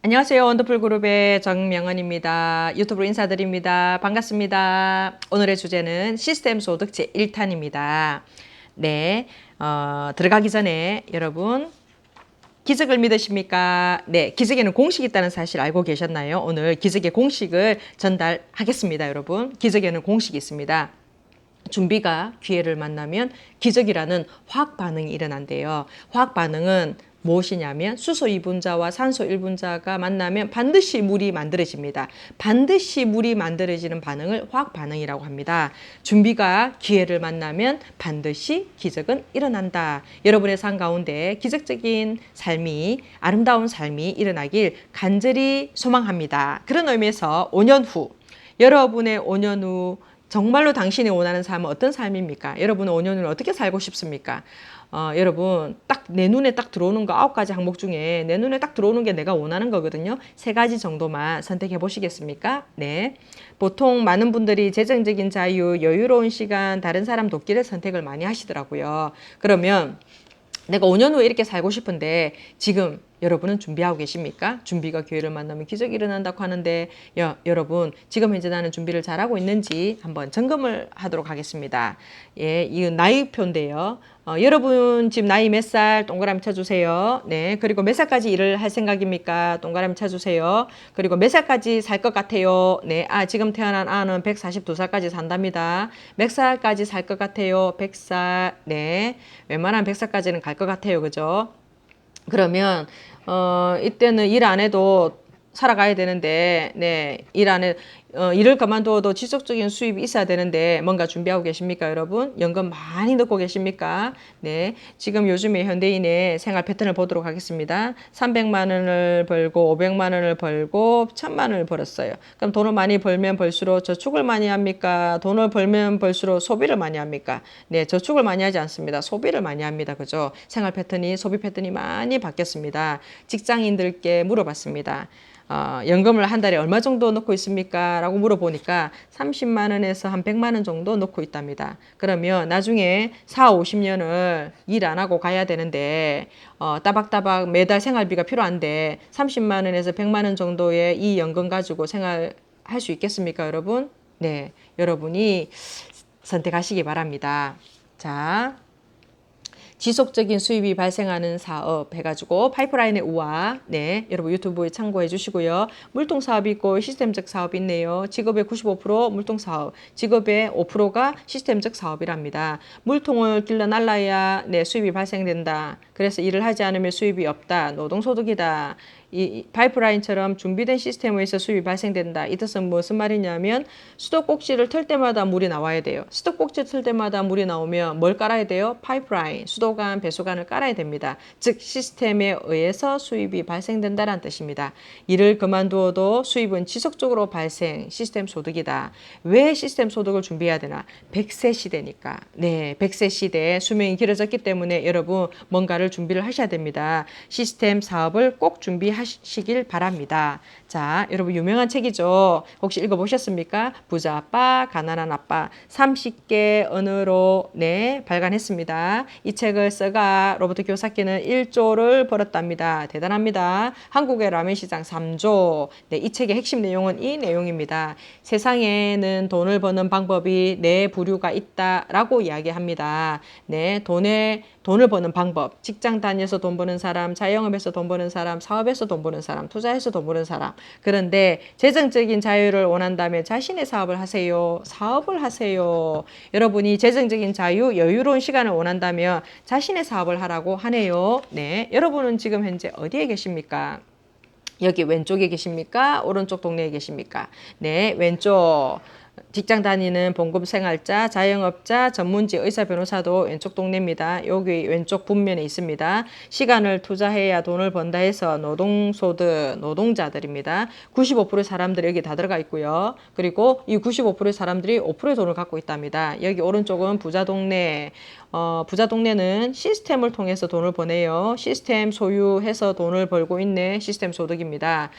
안녕하세요. 원더풀 그룹의 정명은입니다. 유튜브로 인사드립니다. 반갑습니다. 오늘의 주제는 시스템 소득 제1탄입니다. 네, 들어가기 전에 여러분 기적을 믿으십니까? 네, 기적에는 공식이 있다는 사실 알고 계셨나요? 오늘 기적의 공식을 전달하겠습니다, 여러분. 기적에는 공식이 있습니다. 준비가 기회를 만나면 기적이라는 화학 반응이 일어난대요. 화학 반응은 무엇이냐면 수소 2분자와 산소 1분자가 만나면 반드시 물이 만들어집니다. 반드시 물이 만들어지는 반응을 화학 반응이라고 합니다. 준비가 기회를 만나면 반드시 기적은 일어난다. 여러분의 삶 가운데 기적적인 삶이, 아름다운 삶이 일어나길 간절히 소망합니다. 그런 의미에서 5년 후, 여러분의 5년 후 정말로 당신이 원하는 삶은 어떤 삶입니까? 여러분은 5년 후를 어떻게 살고 싶습니까? 여러분 딱 내 눈에 딱 들어오는 거 9가지 항목 중에 내 눈에 딱 들어오는 게 내가 원하는 거거든요. 3가지 정도만 선택해 보시겠습니까? 네. 보통 많은 분들이 재정적인 자유, 여유로운 시간, 다른 사람 돕기를 선택을 많이 하시더라고요. 그러면 내가 5년 후에 이렇게 살고 싶은데 지금 여러분은 준비하고 계십니까? 준비가 기회를 만나면 기적이 일어난다고 하는데 여러분 지금 현재 나는 준비를 잘하고 있는지 한번 점검을 하도록 하겠습니다. 예, 이 나이표인데요. 여러분 지금 나이 몇 살? 동그라미 쳐주세요. 네, 그리고 몇 살까지 일을 할 생각입니까? 동그라미 쳐주세요. 그리고 몇 살까지 살 것 같아요? 네, 지금 태어난 아는 142살까지 산답니다. 몇 살까지 살 것 같아요? 100살. 네, 웬만하면 100살까지는 갈 것 같아요. 그죠? 그러면 이때는 일 안 해도 살아가야 되는데, 네, 일을 그만둬도 지속적인 수입이 있어야 되는데, 뭔가 준비하고 계십니까, 여러분? 연금 많이 넣고 계십니까? 네, 지금 요즘에 현대인의 생활 패턴을 보도록 하겠습니다. 300만 원을 벌고, 500만 원을 벌고, 1000만 원을 벌었어요. 그럼 돈을 많이 벌면 벌수록 저축을 많이 합니까? 돈을 벌면 벌수록 소비를 많이 합니까? 네, 저축을 많이 하지 않습니다. 소비를 많이 합니다. 그죠? 생활 패턴이, 소비 패턴이 많이 바뀌었습니다. 직장인들께 물어봤습니다. 연금을 한 달에 얼마 정도 넣고 있습니까? 라고 물어보니까 30만 원에서 한 100만 원 정도 넣고 있답니다. 그러면 나중에 4, 50년을 일 안 하고 가야 되는데 따박따박 매달 생활비가 필요한데 30만 원에서 100만 원 정도의 이 연금 가지고 생활할 수 있겠습니까, 여러분? 네, 여러분이 선택하시기 바랍니다. 자, 지속적인 수입이 발생하는 사업 해가지고 파이프라인의 우화, 네, 여러분 유튜브에 참고해 주시고요. 물통 사업이 있고 시스템적 사업이 있네요. 직업의 95% 물통 사업, 직업의 5%가 시스템적 사업이랍니다. 물통을 길러 날라야 네, 수입이 발생된다. 그래서 일을 하지 않으면 수입이 없다. 노동소득이다. 이 파이프라인처럼 준비된 시스템에서 수입이 발생된다. 이 뜻은 무슨 말이냐면 수도꼭지를 틀 때마다 물이 나와야 돼요. 수도꼭지 틀 때마다 물이 나오면 뭘 깔아야 돼요? 파이프라인, 수도관, 배수관을 깔아야 됩니다. 즉 시스템에 의해서 수입이 발생된다는 뜻입니다. 일을 그만두어도 수입은 지속적으로 발생, 시스템 소득이다. 왜 시스템 소득을 준비해야 되나? 100세 시대니까. 네, 100세 시대에 수명이 길어졌기 때문에 여러분 뭔가를 준비를 하셔야 됩니다. 시스템 사업을 꼭 준비하시길 바랍니다. 자, 여러분 유명한 책이죠. 혹시 읽어보셨습니까? 부자 아빠, 가난한 아빠 30개 언어로 네, 발간했습니다. 이 책을 써가 로버트 교사키는 1조를 벌었답니다. 대단합니다. 한국의 라면 시장 3조. 네, 이 책의 핵심 내용은 이 내용입니다. 세상에는 돈을 버는 방법이 네 부류가 있다라고 이야기합니다. 네, 돈을 버는 방법. 직장 다녀서 돈 버는 사람, 자영업에서 돈 버는 사람, 사업에서 돈 버는 사람, 투자해서 돈 버는 사람. 그런데 재정적인 자유를 원한다면 자신의 사업을 하세요. 사업을 하세요. 여러분이 재정적인 자유, 여유로운 시간을 원한다면 자신의 사업을 하라고 하네요. 네, 여러분은 지금 현재 어디에 계십니까? 여기 왼쪽에 계십니까? 오른쪽 동네에 계십니까? 네, 왼쪽. 직장 다니는 봉급생활자, 자영업자, 전문직 의사, 변호사도 왼쪽 동네입니다. 여기 왼쪽 분면에 있습니다. 시간을 투자해야 돈을 번다 해서 노동소득, 노동자들입니다. 95%의 사람들이 여기 다 들어가 있고요. 그리고 이 95%의 사람들이 5%의 돈을 갖고 있답니다. 여기 오른쪽은 부자 동네, 부자 동네는 시스템을 통해서 돈을 버네요. 시스템 소유해서 돈을 벌고 있네. 시스템 소득입니다.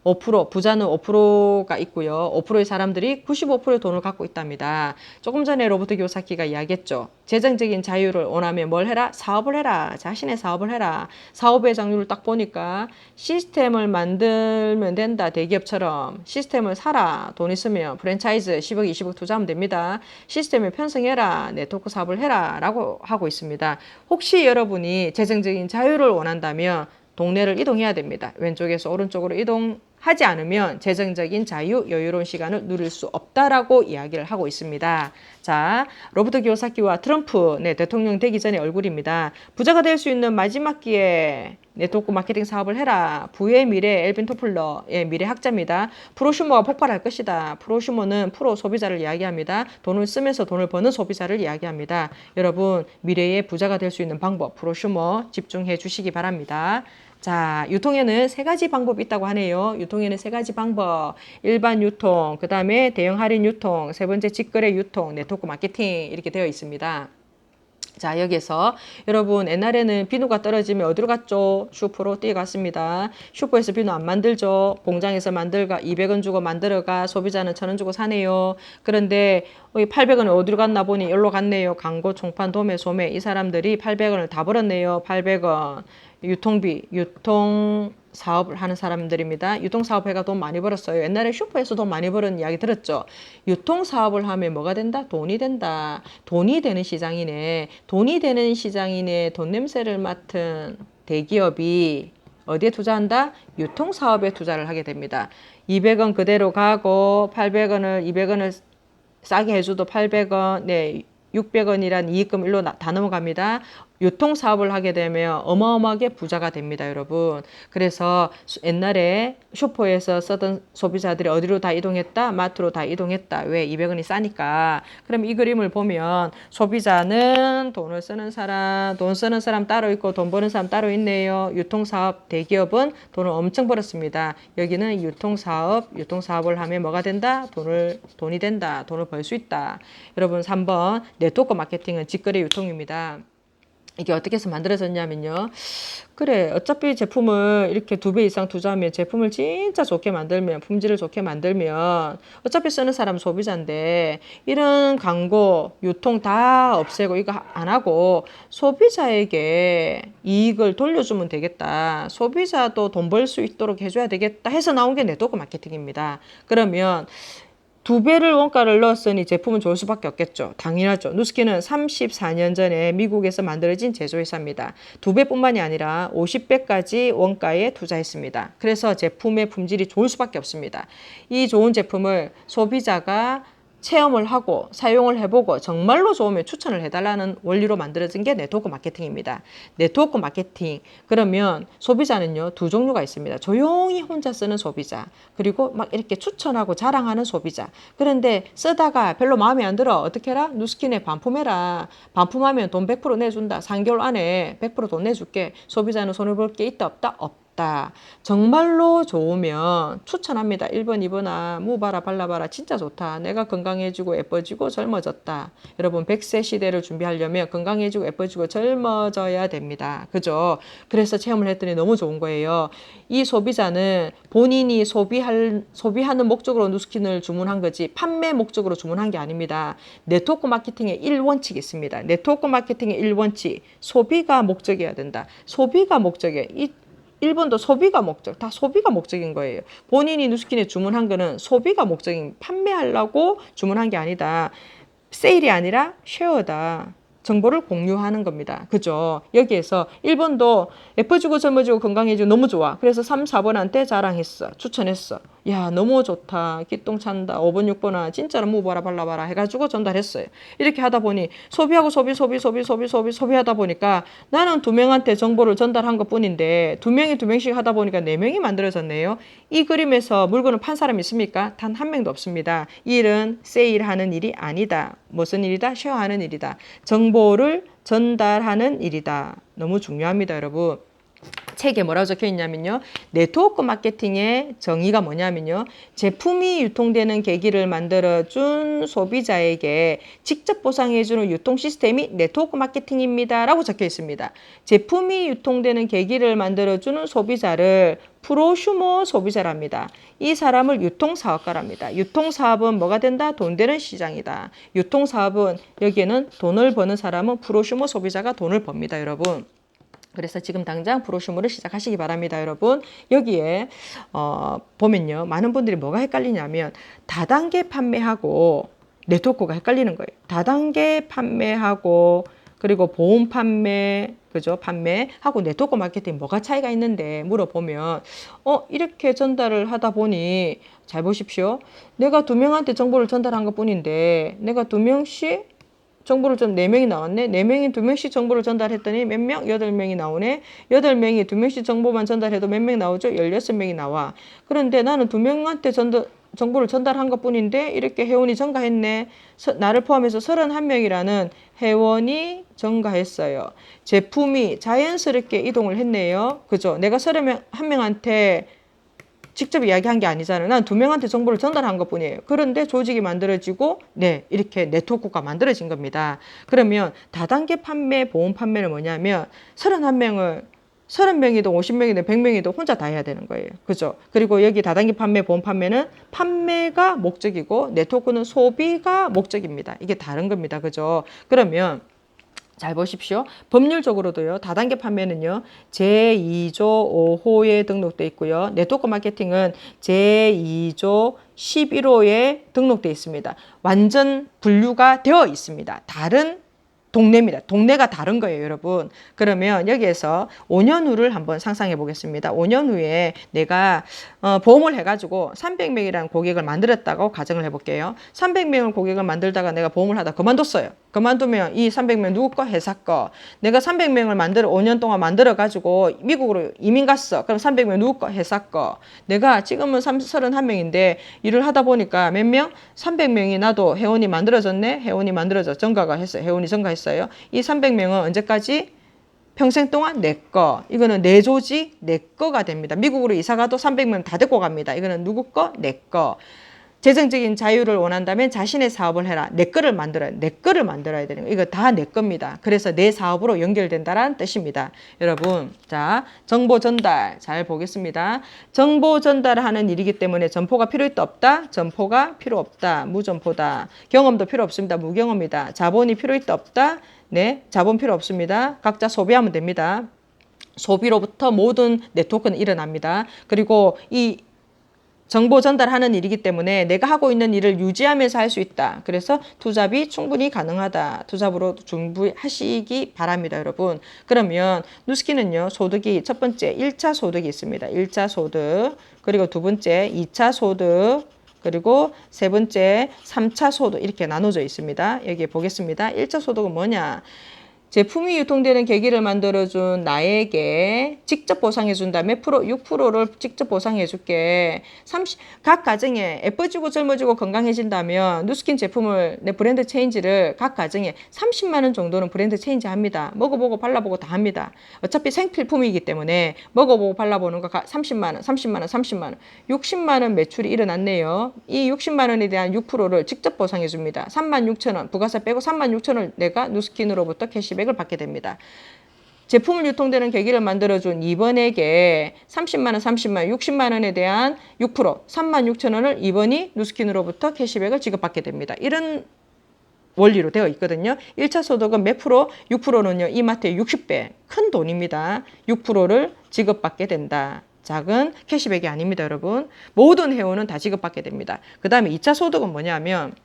5%, 부자는 5%가 있고요. 5%의 사람들이 95%의 돈을 갖고 있답니다. 조금 전에 로버트 기요사키가 이야기했죠. 재정적인 자유를 원하면 뭘 해라? 사업을 해라. 자신의 사업을 해라. 사업의 장류를 딱 보니까 시스템을 만들면 된다. 대기업처럼 시스템을 사라. 돈 있으면 프랜차이즈 10억, 20억 투자하면 됩니다. 시스템을 편성해라. 네트워크 사업을 해라. 라고 하고 있습니다. 혹시 여러분이 재정적인 자유를 원한다면 동네를 이동해야 됩니다. 왼쪽에서 오른쪽으로 이동하지 않으면 재정적인 자유, 여유로운 시간을 누릴 수 없다라고 이야기를 하고 있습니다. 자, 로버트 기요사키와 트럼프 대통령 되기 전의 얼굴입니다. 부자가 될 수 있는 마지막 기회 네트워크 마케팅 사업을 해라. 부의 미래 엘빈 토플러의 미래 학자입니다. 프로슈머가 폭발할 것이다. 프로슈머는 프로 소비자를 이야기합니다. 돈을 쓰면서 돈을 버는 소비자를 이야기합니다. 여러분 미래의 부자가 될 수 있는 방법 프로슈머 집중해 주시기 바랍니다. 자, 유통에는 세 가지 방법이 있다고 하네요. 유통에는 세 가지 방법. 일반 유통, 그 다음에 대형 할인 유통, 세 번째 직거래 유통, 네트워크 마케팅 이렇게 되어 있습니다. 자, 여기에서 여러분 옛날에는 비누가 떨어지면 어디로 갔죠? 슈퍼로 뛰어갔습니다. 슈퍼에서 비누 안 만들죠. 공장에서 만들가 200원 주고 만들어가 소비자는 1,000원 주고 사네요. 그런데 800원이 어디로 갔나 보니 여기로 갔네요. 광고, 총판, 도매, 소매 이 사람들이 800원을 다 벌었네요. 800원. 유통비, 유통 사업을 하는 사람들입니다. 유통 사업해가 돈 많이 벌었어요. 옛날에 슈퍼에서 돈 많이 버는 이야기 들었죠. 유통 사업을 하면 뭐가 된다? 돈이 된다. 돈이 되는 시장이네. 돈이 되는 시장이네. 돈 냄새를 맡은 대기업이 어디에 투자한다? 유통 사업에 투자를 하게 됩니다. 200원 그대로 가고 800원을 200원을 싸게 해줘도 800원, 600원이란 이익금 일로 다 넘어갑니다. 유통사업을 하게 되면 어마어마하게 부자가 됩니다, 여러분. 그래서 옛날에 슈퍼에서 쓰던 소비자들이 어디로 다 이동했다? 마트로 다 이동했다. 왜? 200원이 싸니까. 그럼 이 그림을 보면 소비자는 돈을 쓰는 사람, 돈 쓰는 사람 따로 있고 돈 버는 사람 따로 있네요. 유통사업, 대기업은 돈을 엄청 벌었습니다. 여기는 유통사업을 하면 뭐가 된다? 돈이 된다. 돈을 벌 수 있다. 여러분 3번 네트워크 마케팅은 직거래 유통입니다. 이게 어떻게 해서 만들어졌냐면요. 그래, 어차피 제품을 이렇게 2배 이상 투자하면 제품을 진짜 좋게 만들면, 품질을 좋게 만들면 어차피 쓰는 사람 소비자인데 이런 광고, 유통 다 없애고 이거 안 하고 소비자에게 이익을 돌려주면 되겠다. 소비자도 돈 벌 수 있도록 해줘야 되겠다 해서 나온 게 네트워크 마케팅입니다. 그러면 2배를 원가를 넣었으니 제품은 좋을 수밖에 없겠죠. 당연하죠. 누스키는 34년 전에 미국에서 만들어진 제조회사입니다. 2배뿐만이 아니라 50배까지 원가에 투자했습니다. 그래서 제품의 품질이 좋을 수밖에 없습니다. 이 좋은 제품을 소비자가 체험을 하고 사용을 해보고 정말로 좋으면 추천을 해달라는 원리로 만들어진 게 네트워크 마케팅입니다. 네트워크 마케팅 그러면 소비자는요 2종류가 있습니다. 조용히 혼자 쓰는 소비자 그리고 막 이렇게 추천하고 자랑하는 소비자. 그런데 쓰다가 별로 마음에 안 들어. 어떻게 해라? 누스킨에 반품해라. 반품하면 돈 100% 내준다. 3개월 안에 100% 돈 내줄게. 소비자는 손해 볼 게 있다 없다? 없다. 정말로 좋으면 추천합니다. 1번, 2번 무바라 발라봐라. 진짜 좋다. 내가 건강해지고 예뻐지고 젊어졌다. 여러분 100세 시대를 준비하려면 건강해지고 예뻐지고 젊어져야 됩니다. 그죠? 그래서 체험을 했더니 너무 좋은 거예요. 이 소비자는 본인이 소비하는 목적으로 누스킨을 주문한 거지 판매 목적으로 주문한 게 아닙니다. 네트워크 마케팅의 1원칙이 있습니다. 네트워크 마케팅의 1원칙. 소비가 목적이어야 된다. 소비가 목적이에요. 1번도 소비가 목적, 다 소비가 목적인 거예요. 본인이 누스킨에 주문한 거는 소비가 목적인, 판매하려고 주문한 게 아니다. 세일이 아니라 쉐어다. 정보를 공유하는 겁니다. 그죠? 여기에서 1번도 예뻐지고 젊어지고 건강해지고 너무 좋아. 그래서 3, 4번한테 자랑했어. 추천했어. 야 너무 좋다. 기똥찬다. 5번, 6번아 진짜로 무봐라 발라봐라 해가지고 전달했어요. 이렇게 하다 보니 소비하고 소비하다 보니까 나는 2명한테 정보를 전달한 것뿐인데 2명이 2명씩 하다 보니까 4명이 만들어졌네요. 이 그림에서 물건을 판 사람이 있습니까? 단 1명도 없습니다. 이 일은 세일하는 일이 아니다. 무슨 일이다? 쉐어하는 일이다. 정보를 전달하는 일이다. 너무 중요합니다, 여러분. 책에 뭐라고 적혀 있냐면요. 네트워크 마케팅의 정의가 뭐냐면요. 제품이 유통되는 계기를 만들어준 소비자에게 직접 보상해주는 유통 시스템이 네트워크 마케팅입니다. 라고 적혀 있습니다. 제품이 유통되는 계기를 만들어주는 소비자를 프로슈머 소비자랍니다. 이 사람을 유통사업가랍니다. 유통사업은 뭐가 된다? 돈 되는 시장이다. 유통사업은 여기에는 돈을 버는 사람은 프로슈머 소비자가 돈을 법니다. 여러분. 그래서 지금 당장 프로슈머를 시작하시기 바랍니다, 여러분. 여기에 보면요. 많은 분들이 뭐가 헷갈리냐면 다단계 판매하고 네트워크가 헷갈리는 거예요. 다단계 판매하고 그리고 보험 판매, 그죠? 판매하고 네트워크 마케팅 뭐가 차이가 있는데 물어보면 이렇게 전달을 하다 보니 잘 보십시오. 내가 2명한테 정보를 전달한 것뿐인데 내가 2명씩 정보를 좀 4명이 나왔네. 4명이 2명씩 정보를 전달했더니 몇 명? 8명이 나오네. 8명이 2명씩 정보만 전달해도 몇 명 나오죠? 16명이 나와. 그런데 나는 2명한테 정보를 전달한 것뿐인데 이렇게 회원이 증가했네. 나를 포함해서 31명이라는 회원이 증가했어요. 제품이 자연스럽게 이동을 했네요. 그죠? 내가 31명한테 직접 이야기한 게 아니잖아요. 난 2명한테 정보를 전달한 것뿐이에요. 그런데 조직이 만들어지고 이렇게 네트워크가 만들어진 겁니다. 그러면 다단계 판매, 보험 판매는 뭐냐면 31명을 30명이든 50명이든 100명이든 혼자 다 해야 되는 거예요. 그죠? 그리고 여기 다단계 판매, 보험 판매는 판매가 목적이고 네트워크는 소비가 목적입니다. 이게 다른 겁니다. 그죠? 그러면 잘 보십시오. 법률적으로도요. 다단계 판매는요. 제2조 5호에 등록돼 있고요. 네트워크 마케팅은 제2조 11호에 등록돼 있습니다. 완전 분류가 되어 있습니다. 다른 동네입니다. 동네가 다른 거예요, 여러분. 그러면 여기에서 5년 후를 한번 상상해 보겠습니다. 5년 후에 내가 보험을 해가지고 300명이라는 고객을 만들었다고 가정을 해볼게요. 300명을 고객을 만들다가 내가 보험을 하다 그만뒀어요. 그만두면 이 300명 누구 거? 회사 거. 내가 300명을 5년 동안 만들어가지고 미국으로 이민 갔어. 그럼 300명 누구 거? 회사 거. 내가 지금은 31명인데 일을 하다 보니까 몇 명? 300명이 나도 회원이 만들어졌네? 회원이 만들어져. 증가가 했어요. 회원이 증가했어요. 이 300명은 언제까지? 평생 동안 내 거. 이거는 내 조직, 내 거가 됩니다. 미국으로 이사 가도 300명 다 데리고 갑니다. 이거는 누구 거? 내 거. 재정적인 자유를 원한다면 자신의 사업을 해라. 내 거를 만들어야 되는 거. 이거 다 내 겁니다. 그래서 내 사업으로 연결된다라는 뜻입니다. 여러분, 자, 정보 전달 잘 보겠습니다. 정보 전달하는 일이기 때문에 점포가 필요 있다 없다? 점포가 필요 없다. 무점포다. 경험도 필요 없습니다. 무경험이다. 자본이 필요 있다 없다? 네, 자본 필요 없습니다. 각자 소비하면 됩니다. 소비로부터 모든 네트워크는 일어납니다. 그리고 이 정보 전달하는 일이기 때문에 내가 하고 있는 일을 유지하면서 할 수 있다. 그래서 투잡이 충분히 가능하다. 투잡으로 준비하시기 바랍니다, 여러분. 그러면 누스키는요, 소득이 첫 번째 1차 소득이 있습니다. 1차 소득, 그리고 두 번째 2차 소득, 그리고 세 번째 3차 소득 이렇게 나눠져 있습니다. 여기 보겠습니다. 1차 소득은 뭐냐? 제품이 유통되는 계기를 만들어준 나에게 직접 보상해준다. 몇 프로? 6%를 직접 보상해줄게. 각 가정에 예뻐지고 젊어지고 건강해진다면 누스킨 제품을 내 브랜드 체인지를 각 가정에 30만 원 정도는 브랜드 체인지 합니다. 먹어보고 발라보고 다 합니다. 어차피 생필품이기 때문에 먹어보고 발라보는 거 30만 원, 30만 원, 30만 원, 60만 원 매출이 일어났네요. 이 60만 원에 대한 6%를 직접 보상해줍니다. 36,000원, 부가세 빼고 36,000원을 내가 누스킨으로부터 캐시백 을 받게 됩니다. 제품을 유통되는 계기를 만들어준 2번에게 30만 원, 30만 원, 60만 원에 대한 6%, 36,000원을 2번이 누스킨으로부터 캐시백을 지급받게 됩니다. 이런 원리로 되어 있거든요. 1차 소득은 몇 프로? 6%는요. 이마트의 60배. 큰 돈입니다. 6%를 지급받게 된다. 작은 캐시백이 아닙니다, 여러분. 모든 회원은 다 지급받게 됩니다. 그 다음에 2차 소득은 뭐냐면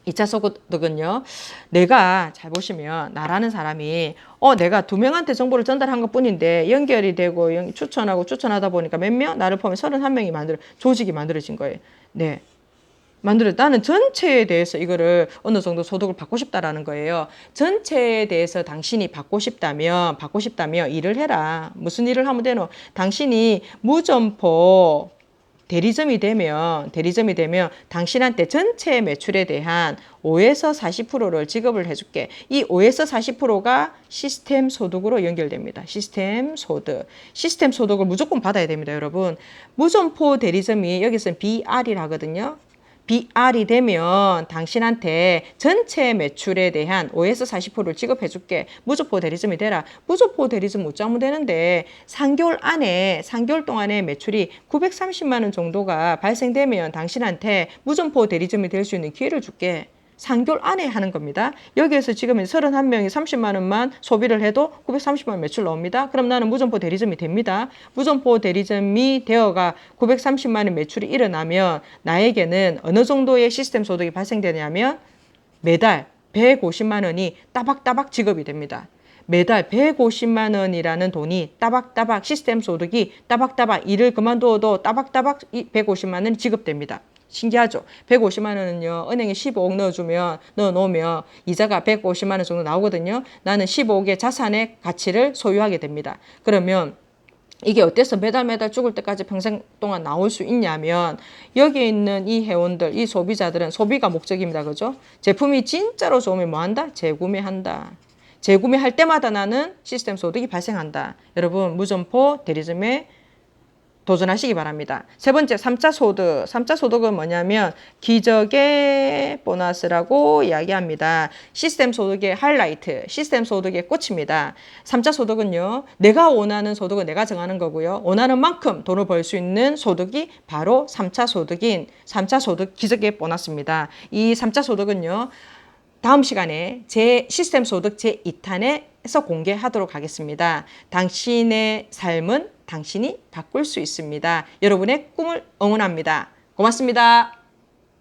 2차 소득은요. 내가 잘 보시면 나라는 사람이 내가 2명한테 정보를 전달한 것뿐인데 연결이 되고 추천하다 보니까 몇 명? 나를 포함해 31명이 조직이 만들어진 거예요. 네. 나는 전체에 대해서 이거를 어느 정도 소득을 받고 싶다라는 거예요. 전체에 대해서 당신이 받고 싶다면 일을 해라. 무슨 일을 하면 되노? 당신이 무점포 대리점이 되면 당신한테 전체 매출에 대한 5에서 40%를 지급을 해줄게. 이 5에서 40%가 시스템 소득으로 연결됩니다. 시스템 소득. 시스템 소득을 무조건 받아야 됩니다, 여러분. 무점포 대리점이 여기서는 BR이라 하거든요. BR이 되면 당신한테 전체 매출에 대한 5에서 40%를 지급해 줄게. 무조포 대리점이 되라. 무조포 대리점 못 잡으면 되는데 3개월 동안에 매출이 930만 원 정도가 발생되면 당신한테 무점포 대리점이 될 수 있는 기회를 줄게. 3개월 안에 하는 겁니다. 여기에서 지금 31명이 30만 원만 소비를 해도 930만 원 매출 나옵니다. 그럼 나는 무점포 대리점이 됩니다. 무점포 대리점이 되어가 930만 원 매출이 일어나면 나에게는 어느 정도의 시스템 소득이 발생되냐면 매달 150만 원이 따박따박 지급이 됩니다. 매달 150만 원이라는 돈이 따박따박 시스템 소득이 따박따박 일을 그만두어도 따박따박 150만 원이 지급됩니다. 신기하죠? 150만 원은요, 은행에 15억 넣어놓으면 이자가 150만 원 정도 나오거든요. 나는 15억의 자산의 가치를 소유하게 됩니다. 그러면 이게 어때서 매달 죽을 때까지 평생 동안 나올 수 있냐면 여기 있는 이 회원들, 이 소비자들은 소비가 목적입니다. 그죠? 제품이 진짜로 좋으면 뭐 한다? 재구매한다. 재구매할 때마다 나는 시스템 소득이 발생한다. 여러분, 무점포 대리점에 도전하시기 바랍니다. 세 번째, 3차 소득. 3차 소득은 뭐냐면 기적의 보너스라고 이야기합니다. 시스템 소득의 하이라이트, 시스템 소득의 꽃입니다. 3차 소득은요, 내가 원하는 소득은 내가 정하는 거고요. 원하는 만큼 돈을 벌 수 있는 소득이 바로 3차 소득인 3차 소득 기적의 보너스입니다. 이 3차 소득은요, 다음 시간에 제 시스템 소득 제2탄에서 공개하도록 하겠습니다. 당신의 삶은 당신이 바꿀 수 있습니다. 여러분의 꿈을 응원합니다. 고맙습니다.